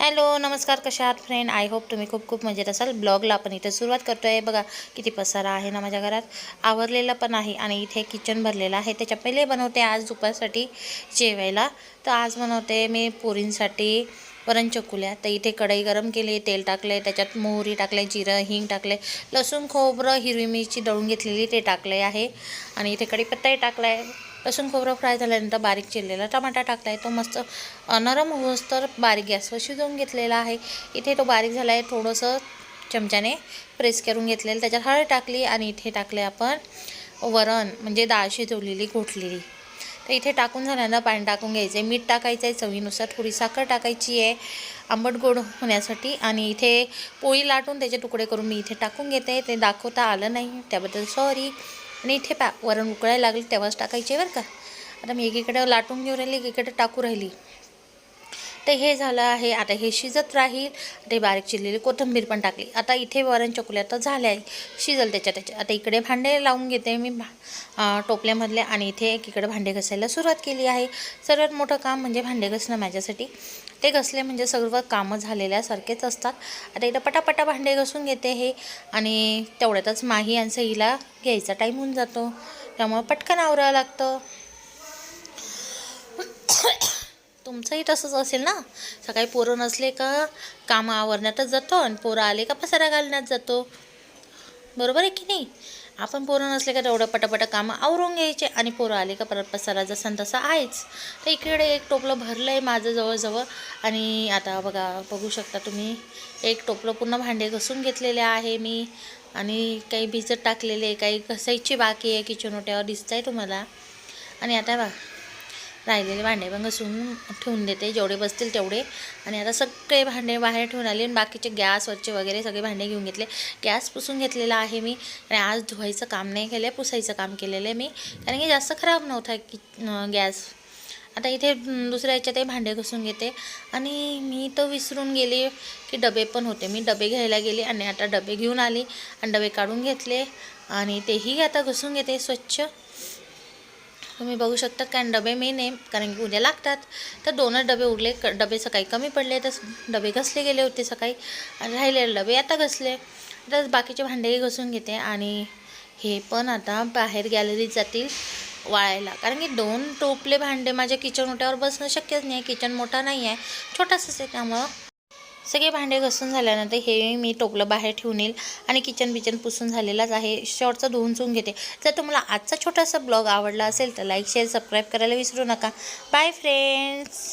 Hello नमस्कार, कशा आहात फ्रेंड? आय होप तुम्ही खूप खूप मजेत असाल. ब्लॉगला आपण इथे सुरुवात करतो आहे. बघा किती पसारा आहे ना माझ्या घरात, आवरलेला पण आहे आणि इथे किचन भरलेलं आहे. त्याच्या पहिले बनवते आज दुपारसाठी जेवायला. तर आज बनवते मी पोरींसाठी वरण चकुल्या. तर इथे कढई गरम केली, तेल टाकले, त्याच्यात मोहरी टाकले, जिरं हिंग टाकले, लसूण खोबरं हिरवी मिरची दळून घेतलेली ते टाकले आहे आणि इथे कढीपत्ताही टाकला आहे. लसूण खोबरं फ्राय झाल्यानंतर बारीक चिरलेला टमाटा टाकला आहे. तो मस्त नरम होस तर बारीक गॅसवर शिजवून घेतलेला आहे. इथे तो बारीक झाला आहे, थोडंसं चमच्याने प्रेस करून घेतलेलं. त्याच्यात हळद टाकली आणि इथे टाकले आपण वरण, म्हणजे डाळ शिजवलेली घोटलेली. तर इथे टाकून झाल्यानं पाणी टाकून घ्यायचं आहे, मीठ टाकायचं आहे, चवीनुसार थोडी साखर टाकायची आहे आंबट गोड होण्यासाठी. आणि इथे पोळी लाटून त्याचे तुकडे करून मी इथे टाकून घेते. ते दाखवता आलं नाही त्याबद्दल सॉरी. आणि इथे वरण उकळायला लागली तेव्हाच टाकायचे बरं का. आता मी एकीकडे लाटून घेऊन राहिली, एकीकडे टाकू राहिली. तर हे झालं आहे. आता हे शिजत राहील. ते बारीक चिरलेली कोथिंबीर पण टाकली. आता इथे वरण चकुल्या तर झाल्या आहे, शिजल त्याच्या. आता इकडे भांडे लावून घेते मी टोपल्यामधले आणि इथे एकीकडे भांडे घासायला सुरुवात केली आहे. सर्वात मोठं काम म्हणजे भांडे घासणं माझ्यासाठी. ते घसले म्हणजे सर्व कामं झालेल्यासारखेच असतात. आता इथं पटापटा भांडे घासून घेते हे आणि तेवढ्यातच माही आणि सईला घ्यायचा टाईम होऊन जातो, त्यामुळं पटकन आवरावं लागतं. तुमचंही तसंच असेल ना? सकाळी पोरं नसले का कामं आवरण्यातच जातो आणि पोरं आले का पसारा घालण्यात जातो, बरोबर आहे की नाही? आपण पोरं नसले का तेवढं पटापट कामं आवरून घ्यायचे आणि पोरं आले का परत पसारा जसा तसा आहेच. तर इकडे एक टोपलं भरलं आहे माझं जवळजवळ. आणि आता बघू शकता तुम्ही, एक टोपलं पूर्ण भांडे घासून घेतलेले आहे मी आणि काही भिजत टाकलेले, काही घसायची बाकी आहे, किचन ओट्यावर दिसत आहे तुम्हाला. आणि आता राहिलेले भांडे पण घासून ठेवून देते, जेवढे बसतील तेवढे. आणि आता सगळे भांडे बाहेर ठेवून आले आणि बाकीचे गॅसवरचे वगैरे सगळे भांडे घेऊन घेतले. गॅस पुसून घेतलेला आहे मी आणि आज धुवायचं काम नाही केलं आहे, पुसायचं काम केलेलं आहे मी, कारण की जास्त खराब नव्हता गॅस. आता इथे दुसऱ्या ह्याच्यातही भांडे घासून घेते. आणि मी तर विसरून गेले की डबे पण होते, मी डबे घ्यायला गेले आणि आता डबे घेऊन आली आणि डबे काढून घेतले आणि तेही आता घासून घेते स्वच्छ. तुम्ही बघू शकता, कारण डबे मेन आहे, कारण की उद्या लागतात. तर 2च डबे उरले, डबे सकाळी कमी पडले तर डबे घसले गेले होते सकाळी आणि राहिलेले डबे आता घसले. तर बाकीचे भांडेही घासून घेते आणि हे पण आता बाहेर गॅलरीत जातील वाळायला, कारण की 2 टोपले भांडे माझ्या किचन ओट्यावर बसणं शक्यच नाही आहे. किचन मोठा नाही आहे, छोटासाच आहे, त्यामुळं सगळे भांडे घासून झाल्यानंतर हे मी टोपलं बाहेर ठेवून येईल आणि किचन पुसून झालेलाच आहे, शॉर्टचं धुवून चुवून घेते. जर तुम्हाला आजचा छोटासा ब्लॉग आवडला असेल तर लाईक शेअर सबस्क्राईब करायला विसरू नका. Bye friends.